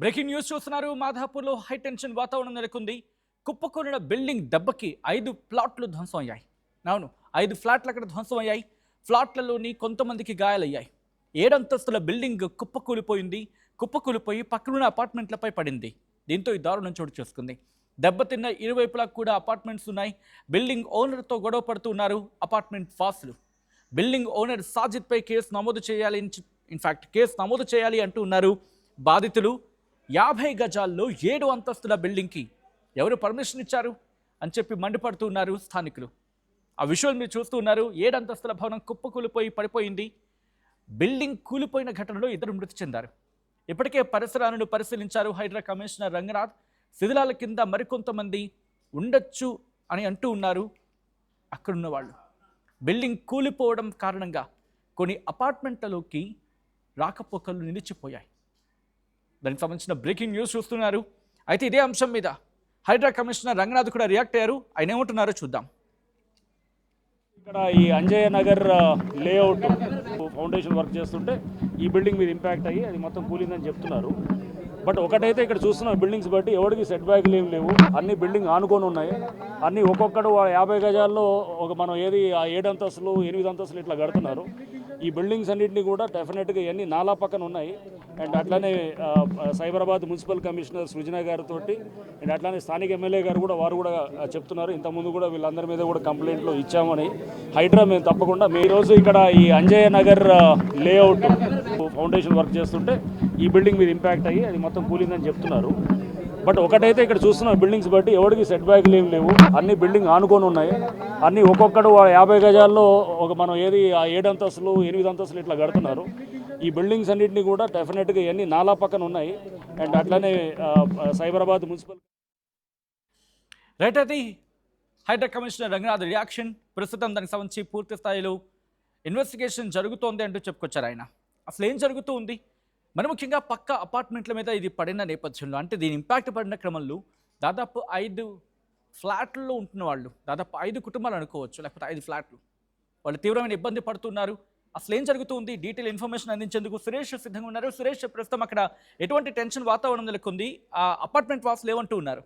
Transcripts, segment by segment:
Breaking news చూస్తున్నారు. మాధాపూర్లో high tension వాతావరణం నెలకొంది. కుప్పకూలిన బిల్డింగ్ దెబ్బకి 5 ప్లాట్లు ధ్వంసం అయ్యాయి. అవును, 5 ఫ్లాట్లు అక్కడ ధ్వంసం అయ్యాయి. ఫ్లాట్లలోని కొంతమందికి గాయాలయ్యాయి. 7 అంతస్తుల బిల్డింగ్ కుప్పకూలిపోయింది. కుప్పకూలిపోయి పక్కనున్న అపార్ట్మెంట్లపై పడింది. దీంతో ఈ దారుణం చోటు చేసుకుంది. దెబ్బతిన్న ఇరువైపులా కూడా అపార్ట్మెంట్స్ ఉన్నాయి. బిల్డింగ్ ఓనర్తో గొడవ పడుతున్నారు అపార్ట్మెంట్ వాసులు. బిల్డింగ్ ఓనర్ సాజిద్పై కేసు నమోదు చేయాలి, కేసు నమోదు చేయాలి అంటూ ఉన్నారు బాధితులు. 50 గజాల్లో 7 అంతస్తుల బిల్డింగ్కి ఎవరు పర్మిషన్ ఇచ్చారు అని చెప్పి మండిపడుతున్నారు స్థానికులు. ఆ విజువల్ మీరు చూస్తూ ఉన్నారు. 7 అంతస్తుల భవనం కుప్పకూలిపోయి పడిపోయింది. బిల్డింగ్ కూలిపోయిన ఘటనలో 2 మృతి చెందారు. ఇప్పటికే పరిసరాలను పరిశీలించారు హైడ్రా కమిషనర్ రంగనాథ్. శిథిలాల కింద మరికొంతమంది ఉండొచ్చు అని అంటూ ఉన్నారు అక్కడున్న వాళ్ళు. బిల్డింగ్ కూలిపోవడం కారణంగా కొన్ని అపార్ట్మెంట్లలోకి రాకపోకలు నిలిచిపోయాయి. దానికి సంబంధించిన బ్రేకింగ్ న్యూస్ చూస్తున్నారు. అయితే ఇదే అంశం మీద హైడ్రా కమిషనర్ రంగనాథ్ కూడా రియాక్ట్ అయ్యారు. ఆయన ఏమంటున్నారో చూద్దాం. ఇక్కడ ఈ Anjaiah Nagar layout foundation work చేస్తుంటే ఈ బిల్డింగ్ మీద ఇంపాక్ట్ అయ్యి అది మొత్తం కూలిందని చెప్తున్నారు. బట్ ఒకటైతే ఇక్కడ చూస్తున్న బిల్డింగ్స్ బట్టి ఎవరికి సెట్ బ్యాక్లు ఏం లేవు. అన్ని బిల్డింగ్ ఆనుకొని ఉన్నాయి. అన్ని ఒక్కొక్కడు 50 గజాల్లో మనం ఏది 7 అంతస్తులు 8 అంతస్తులు ఇట్లా కడుతున్నారు. ఈ బిల్డింగ్స్ అన్నింటినీ కూడా డెఫినెట్గా ఇవన్నీ నాలా పక్కన ఉన్నాయి. అండ్ అట్లానే సైబరాబాద్ మున్సిపల్ కమిషనర్ సృజన గారితో అండ్ అట్లానే స్థానిక ఎమ్మెల్యే గారు కూడా వారు కూడా చెప్తున్నారు. ఇంతకుముందు కూడా వీళ్ళందరి మీద కూడా కంప్లైంట్లు ఇచ్చామని. హైడ్రా మేము తప్పకుండా ఈరోజు ఇక్కడ ఈ Anjaiah Nagar layout foundation work చేస్తుంటే ఈ బిల్డింగ్ మీద ఇంపాక్ట్ అయ్యి అది మొత్తం కూలిందని చెప్తున్నారు. బట్ ఒకటైతే ఇక్కడ చూస్తున్న బిల్డింగ్స్ బట్టి ఎవరికి సెట్ బ్యాక్లు ఏం లేవు. అన్ని బిల్డింగ్ ఆనుకొని ఉన్నాయి. అన్ని ఒక్కొక్కడు 50 గజాల్లో మనం ఏది 7 అంతస్తులు 8 అంతస్తులు ఇట్లా కడుతున్నారు. ఈ బిల్డింగ్స్ అన్నింటినీ కూడా డెఫినెట్గా ఇవన్నీ నాలా పక్కన ఉన్నాయి. అండ్ అట్లానే సైబరాబాద్ మున్సిపల్ రైట్, అది హైడ్రా కమిషనర్ రంగనాథ్ రియాక్షన్. ప్రస్తుతం దానికి సంబంధించి పూర్తి స్థాయిలో ఇన్వెస్టిగేషన్ జరుగుతోంది అంటూ చెప్పుకొచ్చారు ఆయన. అసలు ఏం జరుగుతూ ఉంది, మరి ముఖ్యంగా పక్క అపార్ట్మెంట్ల మీద ఇది పడిన నేపథ్యంలో, అంటే దీని ఇంపాక్ట్ పడిన క్రమంలో దాదాపు 5 ఫ్లాట్లలో ఉంటున్న వాళ్ళు, దాదాపు 5 కుటుంబాలు అనుకోవచ్చు, లేకపోతే 5 ఫ్లాట్లు, వాళ్ళు తీవ్రమైన ఇబ్బంది పడుతున్నారు. అసలు ఏం జరుగుతుంది, డీటెయిల్ ఇన్ఫర్మేషన్ అందించేందుకు సురేష్ సిద్ధంగా ఉన్నారు. సురేష్, ప్రస్తుతం అక్కడ ఎటువంటి టెన్షన్ వాతావరణం నెలకొంది, ఆ అపార్ట్మెంట్ వాసులు ఏమంటూ ఉన్నారు?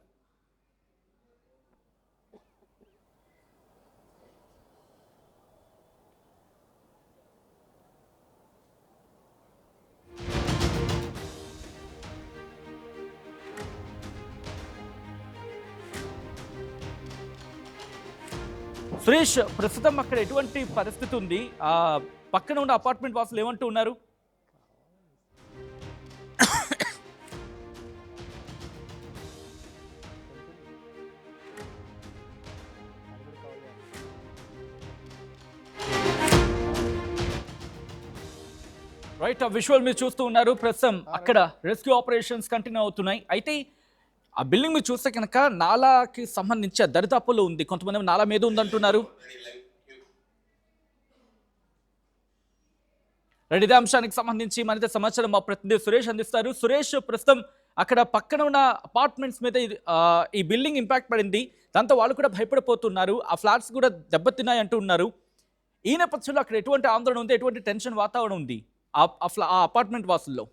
సురేష్, ప్రస్తుతం అక్కడ ఎటువంటి పరిస్థితి ఉంది, ఆ పక్కన ఉన్న అపార్ట్మెంట్ వాసులు ఏమంటూ ఉన్నారు? రైట్, ఆ విజువల్ మీరు చూస్తూ ఉన్నారు. ప్రస్తుతం అక్కడ రెస్క్యూ ఆపరేషన్స్ కంటిన్యూ అవుతున్నాయి. అయితే ఆ బిల్డింగ్ మీరు చూస్తే కనుక నాలాకి సంబంధించి దరిదాపుల్లో ఉంది. కొంతమంది నాలా మీద ఉందంటున్నారు. ఇదే అంశానికి సంబంధించి మరింత సమాచారం మా ప్రతినిధి సురేష్ అందిస్తారు. సురేష్, ప్రస్తుతం అక్కడ పక్కన ఉన్న అపార్ట్మెంట్స్ మీద ఈ బిల్డింగ్ ఇంపాక్ట్ పడింది. దాంతో వాళ్ళు కూడా భయపడిపోతున్నారు. ఆ ఫ్లాట్స్ కూడా దెబ్బతిన్నాయి అంటూ ఉన్నారు. ఈ నేపథ్యంలో అక్కడ ఎటువంటి ఆందోళన ఉంది, ఎటువంటి టెన్షన్ వాతావరణం ఉంది ఆ అపార్ట్మెంట్ వాసుల్లో?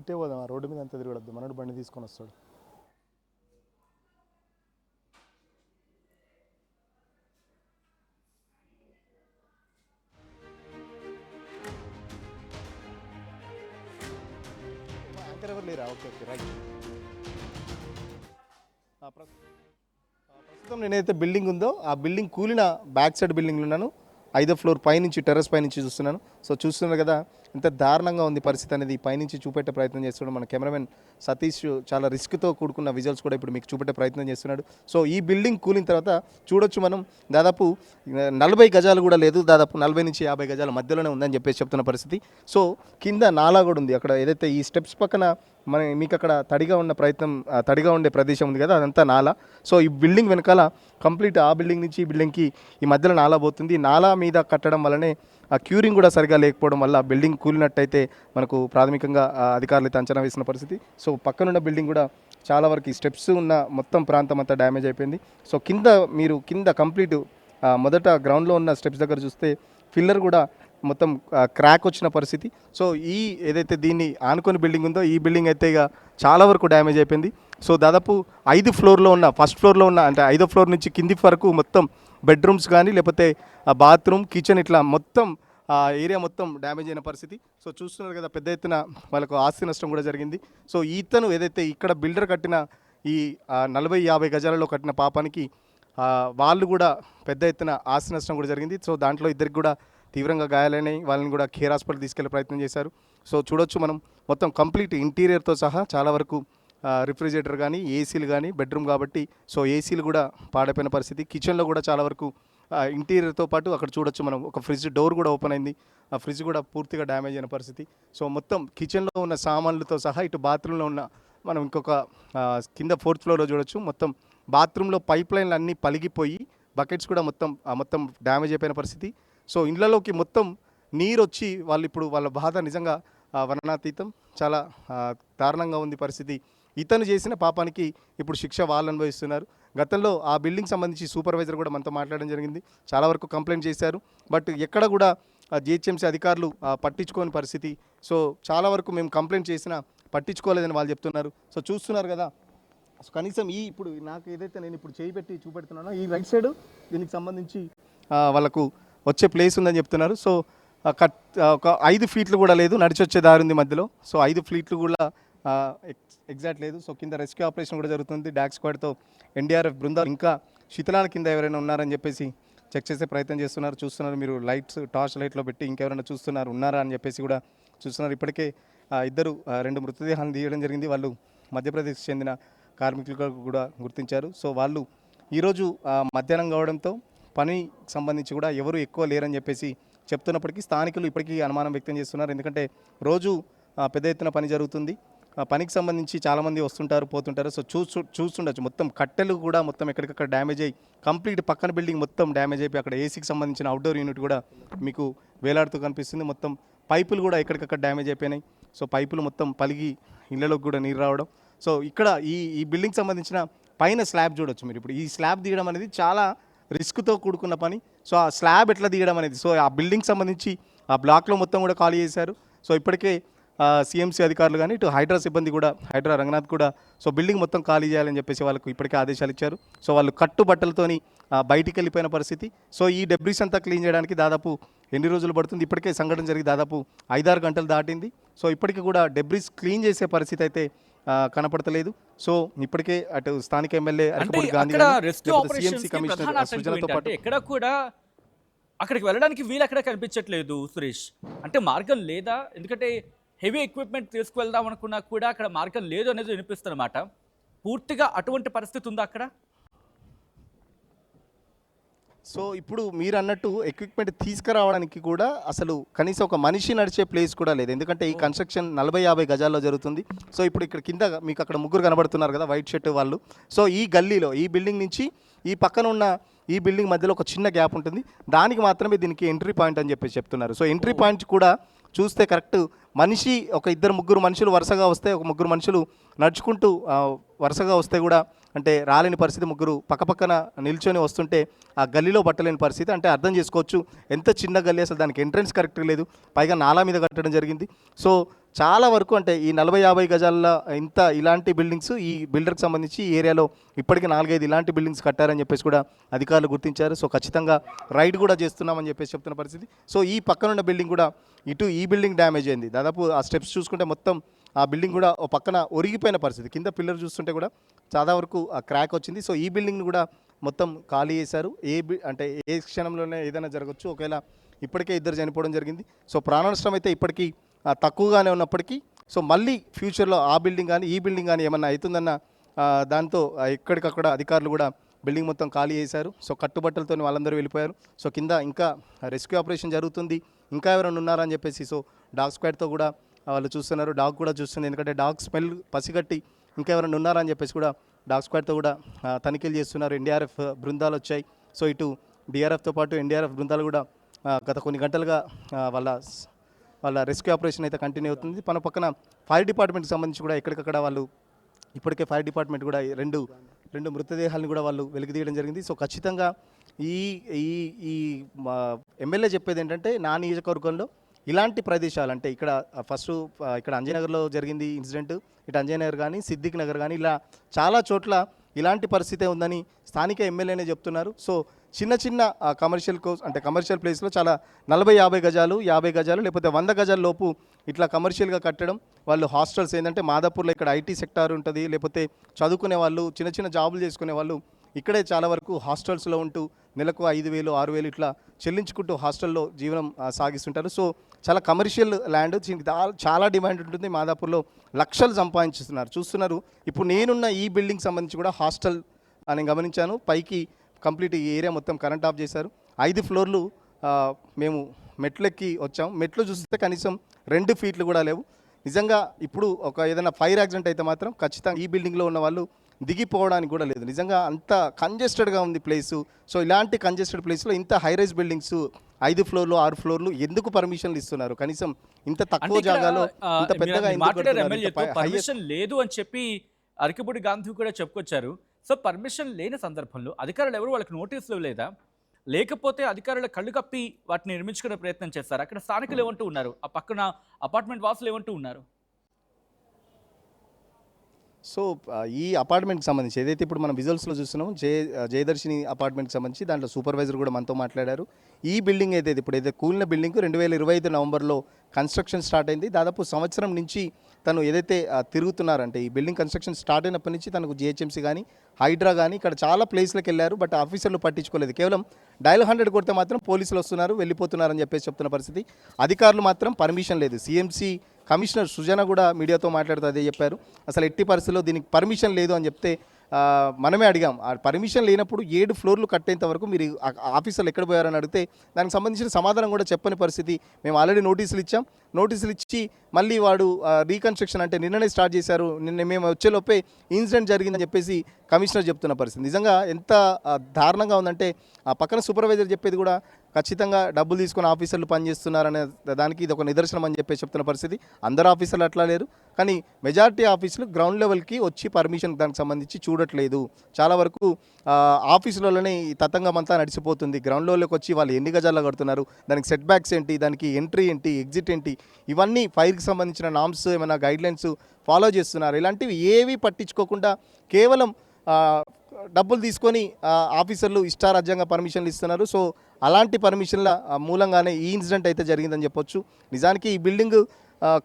ఇటే పోదాం, ఆ రోడ్డు మీద అంతా తిరగడద్దు, మనోడు బండి తీసుకొని వస్తాడు. యాంకర్ ఎవరు లేరా? Okay okay, right. ప్రస్తుతం నేనైతే బిల్డింగ్ ఉందో ఆ బిల్డింగ్ కూలిన బ్యాక్ సైడ్ బిల్డింగ్లో ఉన్నాను. 5వ ఫ్లోర్ పైనుంచి, టెర్రస్ పైనుంచి చూస్తున్నాను. సో చూస్తున్నారు కదా ఎంత దారుణంగా ఉంది పరిస్థితి అనేది. పైనుంచి చూపెట్టే ప్రయత్నం చేస్తున్నాడు మన కెమెరామెన్ సతీష్. చాలా రిస్క్తో కూడుకున్న విజువల్స్ కూడా ఇప్పుడు మీకు చూపెట్టే ప్రయత్నం చేస్తున్నాడు. సో ఈ బిల్డింగ్ కూలిన తర్వాత చూడొచ్చు మనం, దాదాపు 40 గజాలు కూడా లేదు, దాదాపు 40 నుంచి 50 గజాల మధ్యలోనే ఉందని చెప్పేసి చెప్తున్న పరిస్థితి. సో కింద నాలా కూడా ఉంది. అక్కడ ఏదైతే ఈ స్టెప్స్ పక్కన మీకు అక్కడ తడిగా ఉండే ప్రదేశం ఉంది కదా, అదంతా నాలా. సో ఈ బిల్డింగ్ వెనకాల కంప్లీట్ ఆ బిల్డింగ్ నుంచి ఈ బిల్డింగ్కి ఈ మధ్యలో నాలా పోతుంది. నాలా మీద కట్టడం వల్లనే ఆ క్యూరింగ్ కూడా సరిగా లేకపోవడం వల్ల బిల్డింగ్ కూలినట్టయితే మనకు ప్రాథమికంగా అధికారులు అయితే అంచనా వేసిన పరిస్థితి. సో పక్కనున్న బిల్డింగ్ కూడా చాలా వరకు స్టెప్స్ ఉన్న మొత్తం ప్రాంతం అంతా డ్యామేజ్ అయిపోయింది. సో కింద కంప్లీట్ మొదట గ్రౌండ్లో ఉన్న స్టెప్స్ దగ్గర చూస్తే పిల్లర్ కూడా మొత్తం క్రాక్ వచ్చిన పరిస్థితి. సో ఈ ఏదైతే దీన్ని ఆనుకొని బిల్డింగ్ ఉందో ఈ బిల్డింగ్ అయితే ఇక చాలా వరకు డ్యామేజ్ అయిపోయింది. సో దాదాపు 5 ఫ్లోర్లో ఉన్న ఫస్ట్ ఫ్లోర్లో ఉన్న అంటే 5వ ఫ్లోర్ నుంచి కింది వరకు మొత్తం బెడ్రూమ్స్ కానీ లేకపోతే బాత్రూమ్ కిచెన్ ఇట్లా మొత్తం ఆ ఏరియా మొత్తం డ్యామేజ్ అయిన పరిస్థితి. సో చూస్తున్నారు కదా, పెద్ద ఎత్తున వాళ్ళకు ఆస్తి నష్టం కూడా జరిగింది. సో ఇతను ఏదైతే ఇక్కడ బిల్డర్ కట్టిన ఈ 40-50 గజాలలో కట్టిన పాపానికి వాళ్ళు కూడా పెద్ద ఎత్తున ఆస్తి నష్టం కూడా జరిగింది. సో దాంట్లో ఇద్దరికి కూడా తీవ్రంగా గాయాలైనాయి. వాళ్ళని కూడా కేర్ హాస్పిటల్ తీసుకెళ్లే ప్రయత్నం చేశారు. సో చూడొచ్చు మనం మొత్తం కంప్లీట్ ఇంటీరియర్తో సహా చాలా వరకు రిఫ్రిజిరేటర్ కానీ ఏసీలు కానీ బెడ్రూమ్ కాబట్టి సో ఏసీలు కూడా పాడైపోయిన పరిస్థితి. కిచెన్లో కూడా చాలా వరకు ఇంటీరియర్తో పాటు అక్కడ చూడొచ్చు మనం ఒక ఫ్రిడ్జ్ డోర్ కూడా ఓపెన్ అయింది. ఆ ఫ్రిడ్జ్ కూడా పూర్తిగా డ్యామేజ్ అయిన పరిస్థితి. సో మొత్తం కిచెన్లో ఉన్న సామాన్లతో సహా ఇటు బాత్రూంలో ఉన్న మనం ఇంకొక కింద 4th ఫ్లోర్లో చూడొచ్చు. మొత్తం బాత్రూంలో పైప్ లైన్లు అన్నీ పలిగిపోయి బకెట్స్ కూడా మొత్తం డ్యామేజ్ అయిపోయిన పరిస్థితి. సో ఇళ్లలోకి మొత్తం నీరు వచ్చి వాళ్ళు ఇప్పుడు వాళ్ళ బాధ నిజంగా వర్ణనాతీతం. చాలా దారుణంగా ఉంది పరిస్థితి. ఇతను చేసిన పాపానికి ఇప్పుడు శిక్ష వాళ్ళు అనుభవిస్తున్నారు. గతంలో ఆ బిల్డింగ్ సంబంధించి సూపర్వైజర్ కూడా మనతో మాట్లాడడం జరిగింది. చాలా వరకు కంప్లైంట్ చేశారు. బట్ ఎక్కడ కూడా జిహెచ్ఎంసీ అధికారులు పట్టించుకోని పరిస్థితి. సో చాలా వరకు మేము కంప్లైంట్ చేసినా పట్టించుకోలేదని వాళ్ళు చెప్తున్నారు. సో చూస్తున్నారు కదా, సో కనీసం ఇప్పుడు నాకు ఏదైతే నేను ఇప్పుడు చేయి పెట్టి చూపెడుతున్నానో ఈ రైట్ సైడ్ దీనికి సంబంధించి వాళ్ళకు వచ్చే ప్లేస్ ఉందని చెప్తున్నారు. సో ఒక 5 ఫీట్లు కూడా లేదు, నడిచి వచ్చే దారి ఉంది మధ్యలో. సో 5 ఫీట్లు కూడా ఎగ్జాక్ట్ లేదు. సో కింద రెస్క్యూ ఆపరేషన్ కూడా జరుగుతుంది. డాగ్ స్క్వాడ్తో ఎన్డీఆర్ఎఫ్ బృందాలు ఇంకా శిథిలాల కింద ఎవరైనా ఉన్నారని చెప్పేసి చెక్ చేసే ప్రయత్నం చేస్తున్నారు. చూస్తున్నారు మీరు, టార్చ్ లైట్లో పెట్టి ఇంకెవరైనా ఉన్నారా అని చెప్పేసి కూడా చూస్తున్నారు. ఇప్పటికే ఇద్దరు 2 మృతదేహాలను తీయడం జరిగింది. వాళ్ళు మధ్యప్రదేశ్కి చెందిన కార్మికులుగా కూడా గుర్తించారు. సో వాళ్ళు ఈరోజు మధ్యాహ్నం కావడంతో పనికి సంబంధించి కూడా ఎవరు ఎక్కువ లేరని చెప్పేసి చెప్తున్నప్పటికీ స్థానికులు ఇప్పటికీ అనుమానం వ్యక్తం చేస్తున్నారు. ఎందుకంటే రోజు పెద్ద ఎత్తున పని జరుగుతుంది. పనికి సంబంధించి చాలామంది వస్తుంటారు పోతుంటారు. సో చూస్తుండొచ్చు మొత్తం కట్టెలు కూడా మొత్తం ఎక్కడికక్కడ డ్యామేజ్ అయ్యి కంప్లీట్ పక్కన బిల్డింగ్ మొత్తం డ్యామేజ్ అయిపోయి అక్కడ ఏసీకి సంబంధించిన అవుట్డోర్ యూనిట్ కూడా మీకు వేలాడుతూ కనిపిస్తుంది. మొత్తం పైపులు కూడా ఎక్కడికక్కడ డ్యామేజ్ అయిపోయినాయి. సో పైపులు మొత్తం పలిగి ఇళ్లలోకి కూడా నీరు రావడం. సో ఇక్కడ ఈ బిల్డింగ్ సంబంధించిన పైన స్లాబ్ చూడొచ్చు మీరు. ఇప్పుడు ఈ స్లాబ్ తీయడం అనేది చాలా రిస్క్తో కూడుకున్న పని. సో ఆ స్లాబ్ ఎట్లా తీయడం అనేది, సో ఆ బిల్డింగ్ సంబంధించి ఆ బ్లాక్లో మొత్తం కూడా ఖాళీ చేశారు. సో ఇప్పటికే సిఎంసీ అధికారులు కానీ ఇటు హైడ్రా సిబ్బంది కూడా, హైడ్రా రంగనాథ్ కూడా సో బిల్డింగ్ మొత్తం ఖాళీ చేయాలని చెప్పేసి వాళ్ళకు ఇప్పటికే ఆదేశాలు ఇచ్చారు. సో వాళ్ళు కట్టుబట్టలతోని బయటికి వెళ్ళిపోయిన పరిస్థితి. సో ఈ డెబ్రిస్ అంతా క్లీన్ చేయడానికి దాదాపు ఎన్ని రోజులు పడుతుంది? ఇప్పటికే సంఘటన జరిగి దాదాపు 5-6 గంటలు దాటింది. సో ఇప్పటికీ కూడా డెబ్రిస్ క్లీన్ చేసే పరిస్థితి అయితే కనపడతలేదు. సో ఇప్పటికే అటు స్థానిక ఎమ్మెల్యే సిఎంసీ కమిషనర్ సృజనతో పాటు ఎక్కడ కూడా అక్కడికి వెళ్ళడానికి వీలు ఎక్కడ కనిపించట్లేదు సురేష్. అంటే మార్గం లేదా? ఎందుకంటే హెవీ ఎక్విప్మెంట్ తీసుకువెళ్దాం అనుకున్నా కూడా అక్కడ మార్గం లేదు అనేది వినిపిస్తున్నమాట. పూర్తిగా అటువంటి పరిస్థితి ఉందా అక్కడ? సో ఇప్పుడు మీరు అన్నట్టు ఎక్విప్మెంట్ తీసుకురావడానికి కూడా అసలు కనీసం ఒక మనిషి నడిచే ప్లేస్ కూడా లేదు. ఎందుకంటే ఈ కన్స్ట్రక్షన్ 40-50 గజాల్లో జరుగుతుంది. సో ఇప్పుడు ఇక్కడ కింద మీకు అక్కడ ముగ్గురు కనబడుతున్నారు కదా వైట్ షర్ట్ వాళ్ళు. సో ఈ గల్లీలో ఈ బిల్డింగ్ నుంచి ఈ పక్కన ఉన్న ఈ బిల్డింగ్ మధ్యలో ఒక చిన్న గ్యాప్ ఉంటుంది. దానికి మాత్రమే దీనికి ఎంట్రీ పాయింట్ అని చెప్పేసి చెప్తున్నారు. సో ఎంట్రీ పాయింట్ కూడా చూస్తే కరెక్ట్ మనిషి ఒక 2-3 మనుషులు వరుసగా వస్తే, ఒక 3 మనుషులు నడుచుకుంటూ వరుసగా వస్తే కూడా అంటే రాలేని పరిస్థితి. ముగ్గురు పక్కపక్కన నిల్చొని వస్తుంటే ఆ గల్లీలో పట్టలేని పరిస్థితి. అంటే అర్థం చేసుకోవచ్చు ఎంత చిన్న గల్లీ, అసలు దానికి ఎంట్రన్స్ కరెక్ట్ లేదు. పైగా నాలా మీద కట్టడం జరిగింది. సో చాలా వరకు అంటే ఈ 40-50 గజాల ఇలాంటి బిల్డింగ్స్ ఈ బిల్డర్కి సంబంధించి ఈ ఏరియాలో ఇప్పటికీ 4-5 ఇలాంటి బిల్డింగ్స్ కట్టారని చెప్పేసి కూడా అధికారులు గుర్తించారు. సో ఖచ్చితంగా రైడ్ కూడా చేస్తున్నామని చెప్పేసి చెప్తున్న పరిస్థితి. సో ఈ పక్కనున్న బిల్డింగ్ కూడా ఈ బిల్డింగ్ డ్యామేజ్ అయింది. దాదాపు ఆ స్టెప్స్ చూసుకుంటే మొత్తం ఆ బిల్డింగ్ కూడా ఓ పక్కన ఒరిగిపోయిన పరిస్థితి. కింద పిల్లర్ చూస్తుంటే కూడా చాలా వరకు ఆ క్రాక్ వచ్చింది. సో ఈ బిల్డింగ్ని కూడా మొత్తం ఖాళీ చేశారు. అంటే ఏ క్షణంలోనే ఏదైనా జరగచ్చు. ఒకవేళ ఇప్పటికే 2 చనిపోవడం జరిగింది. సో ప్రాణ నష్టం అయితే ఇప్పటికీ తక్కువగానే ఉన్నప్పటికీ సో మళ్ళీ ఫ్యూచర్లో ఆ బిల్డింగ్ కానీ ఈ బిల్డింగ్ కానీ ఏమన్నా అవుతుందన్న దాంతో ఎక్కడికక్కడ అధికారులు కూడా బిల్డింగ్ మొత్తం ఖాళీ చేశారు. సో కట్టుబట్టలతో వాళ్ళందరూ వెళ్ళిపోయారు. సో కింద ఇంకా రెస్క్యూ ఆపరేషన్ జరుగుతుంది. ఇంకా ఎవరైనా ఉన్నారని చెప్పేసి సో డాగ్ స్క్వాడ్తో కూడా వాళ్ళు చూస్తున్నారు. డాగ్ కూడా చూస్తుంది. ఎందుకంటే డాగ్ స్మెల్ పసిగట్టి ఇంకా ఎవరైనా ఉన్నారని చెప్పేసి కూడా డాగ్ స్క్వాడ్తో కూడా తనిఖీలు చేస్తున్నారు. ఎన్డీఆర్ఎఫ్ బృందాలు వచ్చాయి. సో ఇటు డిఆర్ఎఫ్తో పాటు ఎన్డీఆర్ఎఫ్ బృందాలు కూడా గత కొన్ని గంటలుగా వాళ్ళ రెస్క్యూ ఆపరేషన్ అయితే కంటిన్యూ అవుతుంది. మన పక్కన ఫైర్ డిపార్ట్మెంట్కి సంబంధించి కూడా ఎక్కడికక్కడ వాళ్ళు ఇప్పటికే ఫైర్ డిపార్ట్మెంట్ కూడా రెండు మృతదేహాలను కూడా వాళ్ళు వెలికితీయడం జరిగింది. సో ఖచ్చితంగా ఈ ఈ ఈ ఎమ్మెల్యే చెప్పేది ఏంటంటే నా నియోజకవర్గంలో ఇలాంటి ప్రదేశాలు అంటే ఇక్కడ ఫస్ట్ ఇక్కడ అంజయనగర్లో జరిగింది ఇన్సిడెంట్, ఇటు అంజయనగర్ కానీ సిద్దిక్ నగర్ కానీ ఇలా చాలా చోట్ల ఇలాంటి పరిస్థితే ఉందని స్థానిక ఎమ్మెల్యేనే చెప్తున్నారు. సో చిన్న చిన్న కమర్షియల్ అంటే కమర్షియల్ ప్లేస్లో చాలా 40-50 గజాలు 50 గజాలు లేకపోతే 100 గజాల లోపు ఇట్లా కమర్షియల్గా కట్టడం. వాళ్ళు హాస్టల్స్ ఏంటంటే మాదాపూర్లో ఇక్కడ ఐటీ సెక్టార్ ఉంటుంది, లేకపోతే చదువుకునే వాళ్ళు చిన్న చిన్న జాబులు చేసుకునే వాళ్ళు ఇక్కడే చాలా వరకు హాస్టల్స్లో ఉంటూ నెలకు 5,000 6,000 ఇట్లా చెల్లించుకుంటూ హాస్టల్లో జీవనం సాగిస్తుంటారు. సో చాలా కమర్షియల్ ల్యాండ్, దీనికి చాలా డిమాండ్ ఉంటుంది. మాదాపూర్లో లక్షలు సంపాదించుతున్నారు చూస్తున్నారు. ఇప్పుడు నేనున్న ఈ బిల్డింగ్ సంబంధించి కూడా హాస్టల్ అని గమనించాను. పైకి కంప్లీట్ ఈ ఏరియా మొత్తం కరెంట్ ఆఫ్ చేశారు. 5 ఫ్లోర్లు మేము మెట్లెక్కి వచ్చాం. మెట్లు చూస్తే కనీసం 2 ఫీట్లు కూడా లేవు. నిజంగా ఇప్పుడు ఒక ఏదైనా ఫైర్ యాక్సిడెంట్ అయితే మాత్రం ఖచ్చితంగా ఈ బిల్డింగ్లో ఉన్న వాళ్ళు దిగిపోవడానికి కూడా లేదు. నిజంగా అంత కంజెస్టెడ్గా ఉంది ప్లేసు. సో ఇలాంటి కంజెస్టెడ్ ప్లేస్లో ఇంత హైరైజ్ బిల్డింగ్స్ 5 ఫ్లోర్లు 6 ఫ్లోర్లు ఎందుకు పర్మిషన్లు ఇస్తున్నారు? కనీసం ఇంత తక్కువ జాగాలో ఇంత పెద్దగా పర్మిషన్ లేదు అని చెప్పి అరకపూడి గాంధీ కూడా చెప్పుకొచ్చారు. సో పర్మిషన్ లేని సందర్భంలో అధికారులు ఎవరు వాళ్ళకి నోటీసులు లేదా, లేకపోతే అధికారుల కళ్ళు కప్పి వాటిని నిర్మించుకునే ప్రయత్నం చేస్తారు? అక్కడ స్థానికులు ఏమంటూ ఉన్నారు, ఆ పక్కన అపార్ట్మెంట్ వాసులు ఏమంటూ ఉన్నారు? సో ఈ అపార్ట్మెంట్కి సంబంధించి ఏదైతే ఇప్పుడు మనం విజువల్స్లో చూస్తున్నాం జయదర్శిని అపార్ట్మెంట్కి సంబంధించి దాంట్లో సూపర్వైజర్ కూడా మనతో మాట్లాడారు. ఈ బిల్డింగ్ అయితే ఇప్పుడు ఏదైతే కూలిన బిల్డింగ్ 2025 నవంబర్లో కన్స్ట్రక్షన్ స్టార్ట్ అయింది. దాదాపు సంవత్సరం నుంచి తను ఏదైతే తిరుగుతున్నారంటే ఈ బిల్డింగ్ కన్స్ట్రక్షన్ స్టార్ట్ అయినప్పటి నుంచి తనకు జిహెచ్ఎంసీ కానీ హైడ్రా కానీ ఇక్కడ చాలా ప్లేస్లకు వెళ్ళారు. బట్ ఆఫీసర్లు పట్టించుకోలేదు. కేవలం డయల్ 100 కొడితే మాత్రం పోలీసులు వస్తున్నారు వెళ్ళిపోతున్నారని చెప్పేసి చెప్తున్న పరిస్థితి. అధికారులు మాత్రం పర్మిషన్ లేదు. సిఎంసీ కమిషనర్ సుజన కూడా మీడియాతో మాట్లాడుతూ అదే చెప్పారు. అసలు ఎట్టి పరిస్థితుల్లో దీనికి పర్మిషన్ లేదు అని చెప్తే మనమే అడిగాం. ఆ పర్మిషన్ లేనప్పుడు 7 ఫ్లోర్లు కట్టేంత వరకు మీరు ఆఫీసర్లు ఎక్కడ పోయారని అడిగితే దానికి సంబంధించిన సమాధానం కూడా చెప్పని పరిస్థితి. మేము ఆల్రెడీ నోటీసులు ఇచ్చాం. నోటీసులు ఇచ్చి మళ్ళీ వాడు రీకన్స్ట్రక్షన్ అంటే నిన్ననే స్టార్ట్ చేశారు, నిన్న మేము వచ్చేలోపే ఇన్సిడెంట్ జరిగిందని చెప్పేసి కమిషనర్ చెప్తున్న పరిస్థితి. నిజంగా ఎంత దారుణంగా ఉందంటే ఆ పక్కన సూపర్వైజర్ చెప్పేది కూడా ఖచ్చితంగా డబ్బులు తీసుకుని ఆఫీసర్లు పనిచేస్తున్నారనే దానికి ఇది ఒక నిదర్శనం అని చెప్పేసి చెప్తున్న పరిస్థితి. అందరు ఆఫీసర్లు అట్లా లేరు, కానీ మెజారిటీ ఆఫీసులు గ్రౌండ్ లెవెల్కి వచ్చి పర్మిషన్ దానికి సంబంధించి చూడట్లేదు. చాలా వరకు ఆఫీసులలోనే ఈ తతంగం అంతా నడిచిపోతుంది. గ్రౌండ్ లెవెల్కి వచ్చి వాళ్ళు ఎన్ని గజాల్లో కడుతున్నారు, దానికి సెట్ బ్యాక్స్ ఏంటి, దానికి ఎంట్రీ ఏంటి, ఎగ్జిట్ ఏంటి, ఇవన్నీ ఫైర్కి సంబంధించిన నామ్స్ ఏమైనా గైడ్లైన్స్ ఫాలో చేస్తున్నారు. ఇలాంటివి ఏవి పట్టించుకోకుండా కేవలం డబ్బులు తీసుకొని ఆఫీసర్లు ఇష్టారాజ్యంగా పర్మిషన్లు ఇస్తున్నారు. సో అలాంటి పర్మిషన్ల మూలంగానే ఈ ఇన్సిడెంట్ అయితే జరిగిందని చెప్పొచ్చు. నిజానికి ఈ బిల్డింగ్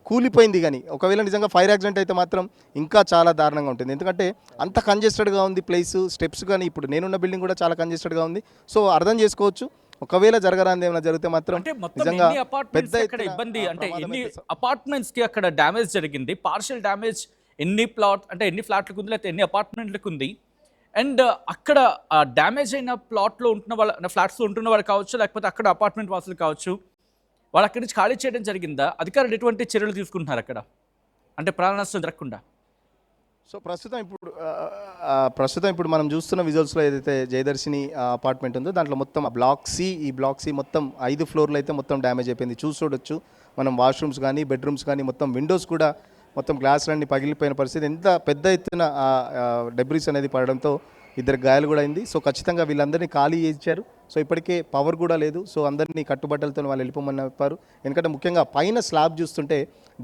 కూలిపోయింది, కానీ ఒకవేళ నిజంగా ఫైర్ యాక్సిడెంట్ అయితే మాత్రం ఇంకా చాలా దారుణంగా ఉంటుంది. ఎందుకంటే అంత కంజెస్టెడ్గా ఉంది ప్లేస్, స్టెప్స్ కానీ ఇప్పుడు నేనున్న బిల్డింగ్ కూడా చాలా కంజెస్టెడ్గా ఉంది. సో అర్థం చేసుకోవచ్చు ఒకవేళ జరగరాంది ఏమైనా జరిగితే మాత్రం నిజంగా పెద్ద ఇబ్బంది. అంటే ఎన్ని అపార్ట్మెంట్స్ కి అక్కడ డ్యామేజ్ జరిగింది, పార్షియల్ డ్యామేజ్ ఎన్ని ఫ్లాట్లకు ఉంది, లేకపోతే ఎన్ని అపార్ట్మెంట్లకు ఉంది, అండ్ అక్కడ డ్యామేజ్ అయిన ప్లాట్లో ఉంటున్న వాళ్ళ ఫ్లాట్స్లో ఉంటున్న వాళ్ళు కావచ్చు, లేకపోతే అక్కడ అపార్ట్మెంట్ వాసులు కావచ్చు, వాళ్ళు అక్కడి నుంచి ఖాళీ చేయడం జరిగిందా? అధికారులు ఎటువంటి చర్యలు తీసుకుంటున్నారు అక్కడ అంటే ప్రాణ నష్టం జరగకుండా? సో ప్రస్తుతం ఇప్పుడు మనం చూస్తున్న విజువల్స్లో ఏదైతే జయదర్శిని అపార్ట్మెంట్ ఉందో దాంట్లో మొత్తం ఈ బ్లాక్ సి మొత్తం 5 ఫ్లోర్లు అయితే మొత్తం డ్యామేజ్ అయిపోయింది. చూడొచ్చు మనం వాష్రూమ్స్ కానీ బెడ్రూమ్స్ కానీ మొత్తం విండోస్ కూడా మొత్తం గ్లాసులన్నీ పగిలిపోయిన పరిస్థితి. ఎంత పెద్ద ఎత్తున డెబ్రిస్ అనేది పడడంతో 2 గాయాలు కూడా అయింది. సో ఖచ్చితంగా వీళ్ళందరినీ ఖాళీ చేయించారు. సో ఇప్పటికే పవర్ కూడా లేదు. సో అందరినీ కట్టుబట్టలతో వాళ్ళు వెళ్ళిపోమని చెప్పారు. ఎందుకంటే ముఖ్యంగా పైన స్లాబ్ చూస్తుంటే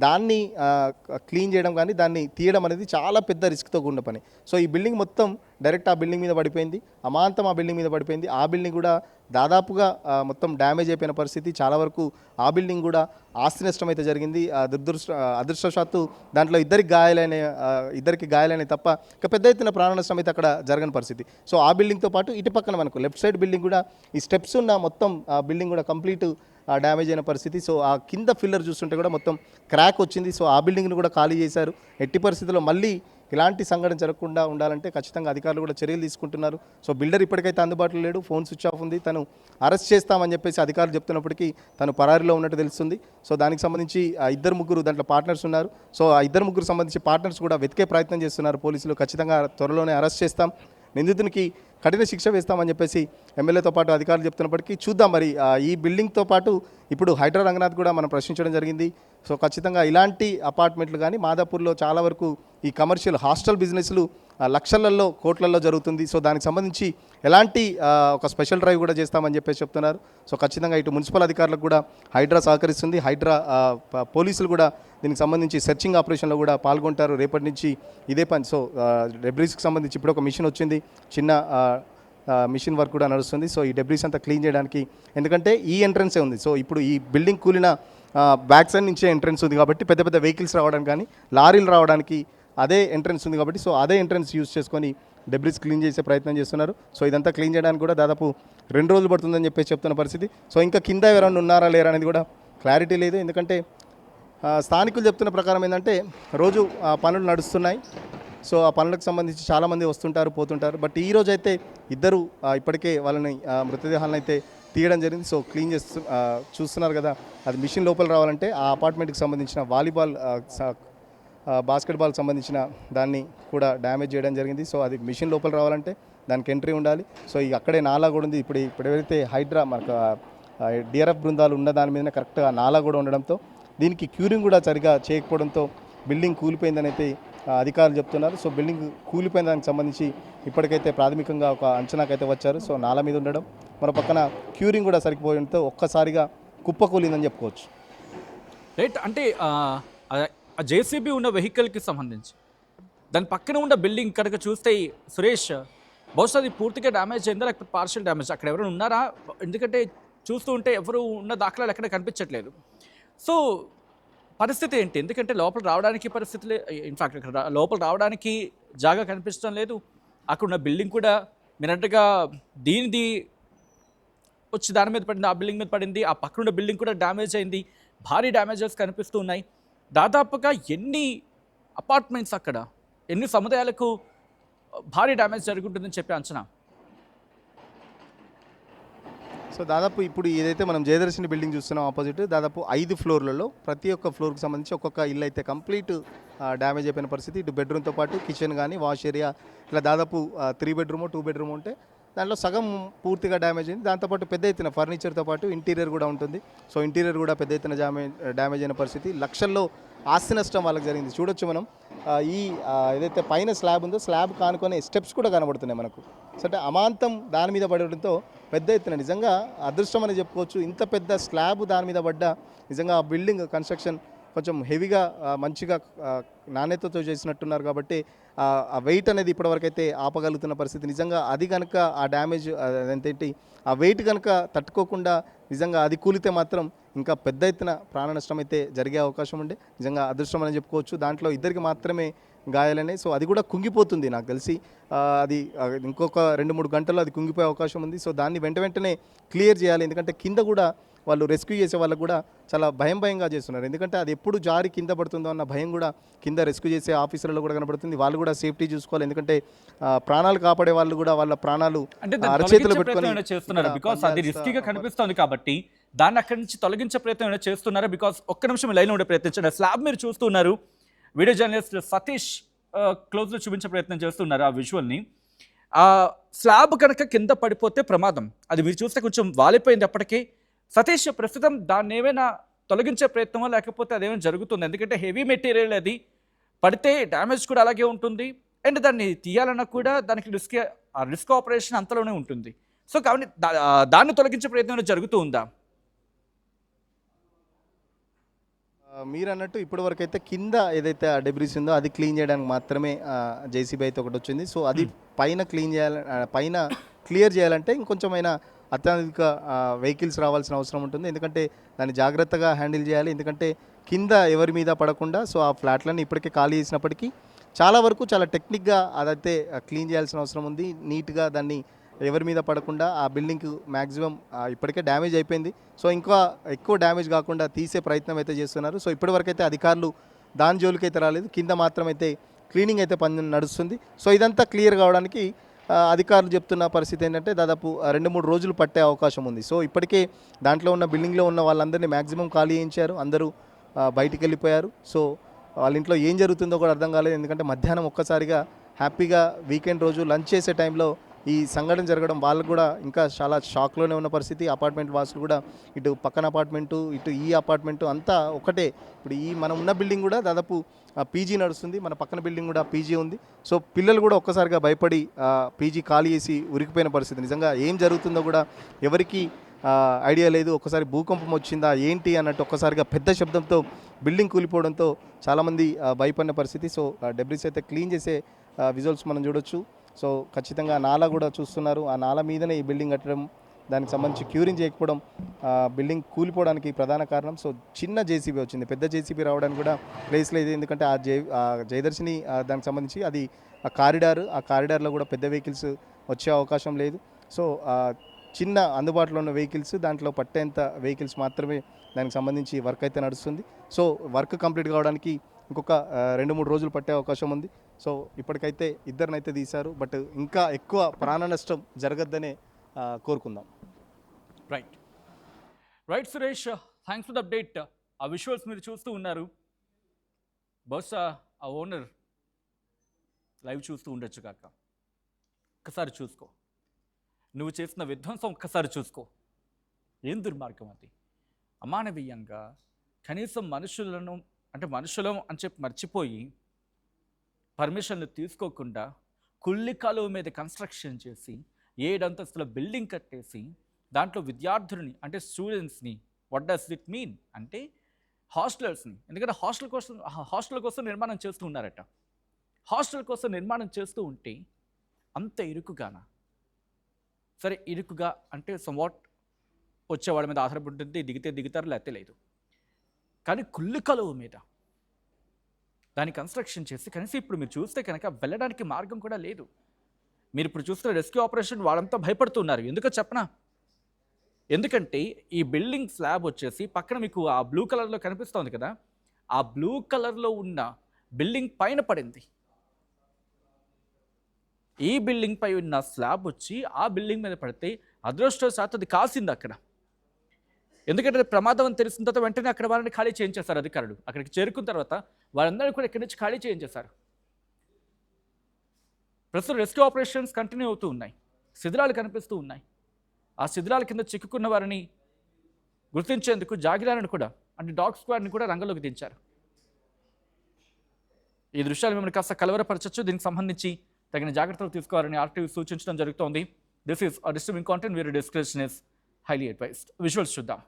దాన్ని క్లీన్ చేయడం కానీ దాన్ని తీయడం అనేది చాలా పెద్ద రిస్క్తో కూడిన పని. సో ఈ బిల్డింగ్ మొత్తం డైరెక్ట్ ఆ బిల్డింగ్ మీద పడిపోయింది, అమాంతం ఆ బిల్డింగ్ మీద పడిపోయింది. ఆ బిల్డింగ్ కూడా దాదాపుగా మొత్తం డ్యామేజ్ అయిపోయిన పరిస్థితి. చాలా వరకు ఆ బిల్డింగ్ కూడా ఆస్తి నష్టం అయితే జరిగింది. అదృష్టవశాత్తు దాంట్లో ఇద్దరికి గాయాలైన తప్ప ఇక పెద్ద ఎత్తున ప్రాణ నష్టం అయితే అక్కడ జరగని పరిస్థితి. సో ఆ బిల్డింగ్తో పాటు ఇటు పక్కన మనకు లెఫ్ట్ సైడ్ బిల్డింగ్ కూడా ఈ స్టెప్స్ ఉన్న మొత్తం ఆ బిల్డింగ్ కూడా కంప్లీట్ డ్యామేజ్ అయిన పరిస్థితి. సో ఆ కింద ఫిల్లర్ చూస్తుంటే కూడా మొత్తం క్రాక్ వచ్చింది. సో ఆ బిల్డింగ్ను కూడా ఖాళీ చేశారు. ఎట్టి పరిస్థితుల్లో మళ్ళీ ఇలాంటి సంఘటన జరగకుండా ఉండాలంటే ఖచ్చితంగా అధికారులు కూడా చర్యలు తీసుకుంటున్నారు. సో బిల్డర్ ఇప్పటికైతే అందుబాటులో లేడు, ఫోన్ స్విచ్ ఆఫ్ ఉంది. తను అరెస్ట్ చేస్తామని చెప్పేసి అధికారులు చెప్తున్నప్పటికీ తను పరారీలో ఉన్నట్టు తెలుస్తుంది. సో దానికి సంబంధించి 2-3 దాంట్లో పార్ట్నర్స్ ఉన్నారు. సో ఆ 2-3 సంబంధించి పార్ట్నర్స్ కూడా వెతికే ప్రయత్నం చేస్తున్నారు పోలీసులు. ఖచ్చితంగా త్వరలోనే అరెస్ట్ చేస్తాం, నిందితునికి కఠిన శిక్ష వేస్తామని చెప్పేసి ఎమ్మెల్యేతో పాటు అధికారులు చెప్తున్నప్పటికీ చూద్దాం. మరి ఈ బిల్డింగ్తో పాటు ఇప్పుడు హైడ్రా రంగనాథ్ కూడా మనం ప్రశ్నించడం జరిగింది. సో ఖచ్చితంగా ఇలాంటి అపార్ట్మెంట్లు కానీ మాదాపూర్లో చాలా వరకు ఈ కమర్షియల్ హాస్టల్ బిజినెస్లు లక్షలలో కోట్లలో జరుగుతుంది. సో దానికి సంబంధించి ఎలాంటి ఒక స్పెషల్ డ్రైవ్ కూడా చేస్తామని చెప్పేసి చెప్తున్నారు. సో ఖచ్చితంగా ఇటు మున్సిపల్ అధికారులకు కూడా హైడ్రా సహకరిస్తుంది. హైడ్రా పోలీసులు కూడా దీనికి సంబంధించి సెర్చింగ్ ఆపరేషన్లో కూడా పాల్గొంటారు రేపటి నుంచి ఇదే పని. సో డెబ్రీస్కి సంబంధించి ఇప్పుడు ఒక మిషన్ వచ్చింది, చిన్న మిషన్ వర్క్ కూడా నడుస్తుంది. సో ఈ డెబ్రీస్ అంతా క్లీన్ చేయడానికి, ఎందుకంటే ఈ ఎంట్రన్సే ఉంది. సో ఇప్పుడు ఈ బిల్డింగ్ కూలిన బ్యాక్ సైడ్ నుంచే ఎంట్రన్స్ ఉంది కాబట్టి పెద్ద పెద్ద వెహికల్స్ రావడానికి కానీ లారీలు రావడానికి అదే ఎంట్రన్స్ ఉంది కాబట్టి సో అదే ఎంట్రన్స్ యూజ్ చేసుకొని డెబ్రిస్ క్లీన్ చేసే ప్రయత్నం చేస్తున్నారు. సో ఇదంతా క్లీన్ చేయడానికి కూడా దాదాపు 2 రోజులు పడుతుందని చెప్పేసి చెప్తున్న పరిస్థితి. సో ఇంకా కింద ఎవరైనా ఉన్నారా లేరా అనేది కూడా క్లారిటీ లేదు. ఎందుకంటే స్థానికులు చెప్తున్న ప్రకారం ఏంటంటే రోజు పనులు నడుస్తున్నాయి. సో ఆ పనులకు సంబంధించి చాలామంది వస్తుంటారు పోతుంటారు. బట్ ఈ రోజు అయితే ఇద్దరు ఇప్పటికే వాళ్ళని మృతదేహాలను అయితే తీయడం జరిగింది. సో క్లీన్ చూస్తున్నారు కదా, అది మిషన్ లోపల రావాలంటే ఆ అపార్ట్మెంట్కి సంబంధించిన వాలీబాల్ బాస్కెట్బాల్ సంబంధించిన దాన్ని కూడా డ్యామేజ్ చేయడం జరిగింది. సో అది మిషన్ లోపల రావాలంటే దానికి ఎంట్రీ ఉండాలి. సో అక్కడే నాలా కూడా ఉంది. ఇప్పుడు ఎవరైతే హైడ్రా మనకు డిఆర్ఎఫ్ బృందాలు ఉన్న దాని మీద కరెక్ట్గా నాలా కూడా ఉండడంతో దీనికి క్యూరింగ్ కూడా సరిగా చేయకపోవడంతో బిల్డింగ్ కూలిపోయిందని అయితే అధికారులు చెప్తున్నారు. సో బిల్డింగ్ కూలిపోయిన దానికి సంబంధించి ఇప్పటికైతే ప్రాథమికంగా ఒక అంచనాకైతే వచ్చారు. సో నాలా మీద ఉండడం, మరో పక్కన క్యూరింగ్ కూడా సరిపోవడంతో ఒక్కసారిగా కుప్పకూలిందని చెప్పుకోవచ్చు. రైట్, అంటే ఆ జేసీబీ ఉన్న వెహికల్కి సంబంధించి దాని పక్కన ఉన్న బిల్డింగ్ కనుక చూస్తే సురేష్, బహుశా అది పూర్తిగా డ్యామేజ్ అయిందా లేకపోతే పార్షియల్ డ్యామేజ్, అక్కడ ఎవరైనా ఉన్నారా? ఎందుకంటే చూస్తూ ఉంటే ఎవరు ఉన్న దాఖలాలు ఎక్కడ కనిపించట్లేదు. సో పరిస్థితి ఏంటి? ఎందుకంటే లోపల రావడానికి పరిస్థితులే, ఇన్ఫాక్ట్ ఇక్కడ లోపల రావడానికి జాగా కనిపించడం లేదు. అక్కడ ఉన్న బిల్డింగ్ కూడా మీరంటగా దీనిది వచ్చి దాని మీద పడింది, ఆ బిల్డింగ్ మీద పడింది. ఆ పక్కన ఉన్న బిల్డింగ్ కూడా డ్యామేజ్ అయింది. భారీ డ్యామేజెస్ కనిపిస్తూ ఉన్నాయి. దాదాపుగా ఎన్ని అపార్ట్మెంట్స్, అక్కడ ఎన్ని సముదాయాలకు భారీ డ్యామేజ్ జరుగుతుందని చెప్పి అంచనా? సో దాదాపు ఇప్పుడు ఏదైతే మనం జయదర్శిని బిల్డింగ్ చూస్తున్నాం ఆపోజిట్, దాదాపు 5 ఫ్లోర్లలో ప్రతి ఒక్క ఫ్లోర్కి సంబంధించి ఒక్కొక్క ఇల్లు అయితే కంప్లీట్ డ్యామేజ్ అయిపోయిన పరిస్థితి. ఇటు బెడ్రూమ్తో పాటు కిచెన్ కానీ వాష్ ఏరియా ఇలా దాదాపు 3 బెడ్రూమ్ 2 బెడ్రూమ్ ఉంటే దాంట్లో సగం పూర్తిగా డ్యామేజ్ అయింది. దాంతోపాటు పెద్ద ఎత్తున ఫర్నిచర్తో పాటు ఇంటీరియర్ కూడా ఉంటుంది. సో ఇంటీరియర్ కూడా పెద్ద ఎత్తున డ్యామేజ్ అయిన పరిస్థితి. లక్షల్లో ఆస్తి నష్టం వాళ్ళకి జరిగింది. చూడొచ్చు మనం ఈ ఏదైతే పైన స్లాబ్ ఉందో స్లాబ్ కానుకొని స్టెప్స్ కూడా కనబడుతున్నాయి మనకు. సో అంటే అమాంతం దాని మీద పడడంతో పెద్ద ఎత్తున నిజంగా అదృష్టం అని చెప్పుకోవచ్చు. ఇంత పెద్ద స్లాబ్ దాని మీద పడ్డ నిజంగా ఆ బిల్డింగ్ కన్స్ట్రక్షన్ కొంచెం హెవీగా మంచిగా నాణ్యతతో చేసినట్టున్నారు కాబట్టి ఆ వెయిట్ అనేది ఇప్పటివరకు అయితే ఆపగలుగుతున్న పరిస్థితి. నిజంగా అది కనుక ఆ డ్యామేజ్ అదేంటి ఆ వెయిట్ కనుక తట్టుకోకుండా నిజంగా అది కూలితే మాత్రం ఇంకా పెద్ద ఎత్తున ప్రాణ నష్టం అయితే జరిగే అవకాశం ఉండే. నిజంగా అదృష్టం అని చెప్పుకోవచ్చు. దాంట్లో ఇద్దరికి మాత్రమే గాయాలనే. సో అది కూడా కుంగిపోతుంది నాకు తెలిసి. అది ఇంకొక 2-3 గంటల్లో అది కుంగిపోయే అవకాశం ఉంది. సో దాన్ని వెంటనే క్లియర్ చేయాలి. ఎందుకంటే కింద కూడా వాళ్ళు రెస్క్యూ చేసే వాళ్ళకు కూడా చాలా భయంగా చేస్తున్నారు. ఎందుకంటే అది ఎప్పుడు జారి కింద పడుతుందో అన్న భయం కూడా కింద రెస్క్యూ చేసే ఆఫీసర్లలో కూడా కనబడుతుంది. వాళ్ళు కూడా సేఫ్టీ చూసుకోవాలి. ఎందుకంటే ప్రాణాలు కాపాడే వాళ్ళు కూడా వాళ్ళ ప్రాణాలు అరచేతులు పెట్టుకొని చేస్తున్నారు. బికాస్ అది రిస్కీగా కనిపిస్తుంది కాబట్టి దాన్ని అక్కడి నుంచి తొలగించే ప్రయత్నం చేస్తున్నారు. బికాస్ ఒక్క నిమిషం లైన్ ఉండే ప్రయత్నించండి. స్లాబ్ మీరు చూస్తున్నారు, వీడియో జర్నలిస్ట్ సతీష్ క్లోజ్లో చూపించే ప్రయత్నం చేస్తున్నారు ఆ విజువల్ని. ఆ స్లాబ్ కనుక కింద పడిపోతే ప్రమాదం. అది మీరు చూస్తే కొంచెం వాలిపోయింది అప్పటికే. సతీష్, ప్రస్తుతం దాన్ని ఏమైనా తొలగించే ప్రయత్నమో లేకపోతే అదేమైనా జరుగుతుంది? ఎందుకంటే హెవీ మెటీరియల్ అది పడితే డ్యామేజ్ కూడా అలాగే ఉంటుంది. అండ్ దాన్ని తీయాలన్నా కూడా దానికి రిస్క్ ఆపరేషన్ అంతలోనే ఉంటుంది. సో కాబట్టి దాన్ని తొలగించే ప్రయత్నం జరుగుతూ ఉందా? మీరు అన్నట్టు ఇప్పటివరకు అయితే కింద ఏదైతే ఆ డెబ్రిస్ ఉందో అది క్లీన్ చేయడానికి మాత్రమే జేసీబీ అయితే ఒకటి వచ్చింది. సో అది పైన క్లియర్ చేయాలంటే ఇంకొంచెమైనా అత్యాధునిక వెహికల్స్ రావాల్సిన అవసరం ఉంటుంది. ఎందుకంటే దాన్ని జాగ్రత్తగా హ్యాండిల్ చేయాలి. ఎందుకంటే కింద ఎవరి మీద పడకుండా సో ఆ ఫ్లాట్లన్నీ ఇప్పటికే ఖాళీ చేసినప్పటికీ చాలా వరకు చాలా టెక్నిక్గా అదైతే క్లీన్ చేయాల్సిన అవసరం ఉంది. నీట్గా దాన్ని ఎవరి మీద పడకుండా ఆ బిల్డింగ్ మ్యాక్సిమం ఇప్పటికే డ్యామేజ్ అయిపోయింది. సో ఇంకా ఎక్కువ డ్యామేజ్ కాకుండా తీసే ప్రయత్నం అయితే చేస్తున్నారు. సో ఇప్పటివరకు అయితే అధికారులు దాని జోలికి అయితే రాలేదు. కింద మాత్రం అయితే క్లీనింగ్ అయితే పని నడుస్తుంది. సో ఇదంతా క్లియర్ కావడానికి అధికారులు చెప్తున్న పరిస్థితి ఏంటంటే దాదాపు 2-3 రోజులు పట్టే అవకాశం ఉంది. సో ఇప్పటికే దాంట్లో ఉన్న బిల్డింగ్లో ఉన్న వాళ్ళందరినీ మ్యాక్సిమం ఖాళీ చేయించారు. అందరూ బయటికి వెళ్ళిపోయారు. సో వాళ్ళ ఇంట్లో ఏం జరుగుతుందో కూడా అర్థం కాలేదు. ఎందుకంటే మధ్యాహ్నం ఒక్కసారిగా హ్యాపీగా వీకెండ్ రోజు లంచ్ చేసే టైంలో ఈ సంఘటన జరగడం వాళ్ళకు కూడా ఇంకా చాలా షాక్లోనే ఉన్న పరిస్థితి. అపార్ట్మెంట్ వాసులు కూడా ఇటు పక్కన అపార్ట్మెంటు ఇటు ఈ అపార్ట్మెంటు అంతా ఒకటే. ఇప్పుడు ఈ మనం ఉన్న బిల్డింగ్ కూడా దాదాపు పీజీ నడుస్తుంది, మన పక్కన బిల్డింగ్ కూడా పీజీ ఉంది. సో పిల్లలు కూడా ఒక్కసారిగా భయపడి పీజీ ఖాళీ చేసి ఉరికిపోయిన పరిస్థితి. నిజంగా ఏం జరుగుతుందో కూడా ఎవరికి ఐడియా లేదు. ఒక్కసారి భూకంపం వచ్చిందా ఏంటి అన్నట్టు ఒక్కసారిగా పెద్ద శబ్దంతో బిల్డింగ్ కూలిపోవడంతో చాలామంది భయపడిన పరిస్థితి. సో డెబ్రిస్ అయితే క్లీన్ చేసే విజువల్స్ మనం చూడొచ్చు. సో ఖచ్చితంగా నాలా కూడా చూస్తున్నారు. ఆ నాలా మీదనే ఈ బిల్డింగ్ కట్టడం, దానికి సంబంధించి క్యూరింగ్ చేయకపోవడం బిల్డింగ్ కూలిపోవడానికి ప్రధాన కారణం. సో చిన్న జేసీబీ వచ్చింది, పెద్ద జేసీబీ రావడానికి కూడా ప్లేస్ లేదు. ఎందుకంటే ఆ జయదర్శిని దానికి సంబంధించి అది ఆ కారిడార్లో కూడా పెద్ద వెహికల్స్ వచ్చే అవకాశం లేదు. సో చిన్న అందుబాటులో ఉన్న వెహికల్స్, దాంట్లో పట్టేంత వెహికల్స్ మాత్రమే దానికి సంబంధించి వర్క్ అయితే నడుస్తుంది. సో వర్క్ కంప్లీట్ కావడానికి ఇంకొక 2-3 రోజులు పట్టే అవకాశం ఉంది. సో ఇప్పటికైతే ఇద్దరినైతే తీశారు, బట్ ఇంకా ఎక్కువ ప్రాణ నష్టం జరగద్దనే కోరుకుందాం. Right Suresh, thanks for the update. ఆ విజువల్స్ మీరు చూస్తూ ఉన్నారు. బహుశా ఆ ఓనర్ లైవ్ చూస్తూ ఉండొచ్చు కాక. ఒక్కసారి చూసుకో, నువ్వు చేసిన విధ్వంసం ఒక్కసారి చూసుకో. ఏం దుర్మార్గం అది! అమానవీయంగా కనీసం మనుషులం అని చెప్పి మర్చిపోయి పర్మిషన్లు తీసుకోకుండా కుల్లి కాలువ మీద కన్స్ట్రక్షన్ చేసి 7 అంతస్తుల బిల్డింగ్ కట్టేసి దాంట్లో విద్యార్థులని అంటే స్టూడెంట్స్ని, వాట్ డస్ ఇట్ మీన్ అంటే హాస్టలర్స్ని, ఎందుకంటే హాస్టల్ కోసం నిర్మాణం చేస్తూ ఉన్నారట. హాస్టల్ కోసం నిర్మాణం చేస్తూ ఉంటే అంత ఇరుకుగానా? సరే ఇరుకుగా అంటే సమ్వాట్ వచ్చేవాడి మీద ఆధారపడి ఉంటుంది, దిగితే దిగుతారు లేకపోతే లేదు. కానీ కుల్లి కలువ మీద దాన్ని కన్స్ట్రక్షన్ చేసి కనీసం ఇప్పుడు మీరు చూస్తే కనుక వెళ్ళడానికి మార్గం కూడా లేదు. మీరు ఇప్పుడు చూస్తున్న రెస్క్యూ ఆపరేషన్ వాళ్ళంతా భయపడుతున్నారు. ఎందుకో చెప్పనా? ఎందుకంటే ఈ బిల్డింగ్ స్లాబ్ వచ్చేసి పక్కన మీకు ఆ బ్లూ కలర్లో కనిపిస్తోంది కదా, ఆ బ్లూ కలర్లో ఉన్న బిల్డింగ్ పైన పడింది. ఈ బిల్డింగ్ పై ఉన్న స్లాబ్ వచ్చి ఆ బిల్డింగ్ మీద పడితే అదృష్టవశాత్తు అది కాసింది అక్కడ. ఎందుకంటే ప్రమాదం అని తెలిసిన తర్వాత వెంటనే అక్కడ వాళ్ళని ఖాళీ చేయించేశారు అధికారులు. అక్కడికి చేరుకున్న తర్వాత వాళ్ళందరినీ కూడా ఇక్కడి నుంచి ఖాళీ చేయించేశారు. ప్రస్తుతం రెస్క్యూ ఆపరేషన్స్ కంటిన్యూ అవుతూ ఉన్నాయి. శిథిలాలు కనిపిస్తూ ఉన్నాయి. ఆ శిథిలాల కింద చిక్కుకున్న వారిని గుర్తించేందుకు జాగిరాలను కూడా అంటే డాగ్ స్క్వాడ్ని కూడా రంగంలోకి దించారు. ఈ దృశ్యాలు మిమ్మల్ని కాస్త కలవరపరచచ్చు. దీనికి సంబంధించి తగిన జాగ్రత్తలు తీసుకోవాలని ఆర్టీవీ సూచించడం జరుగుతోంది. This is disturbing content, viewer discretion is highly advised. Visuals చూద్దాం.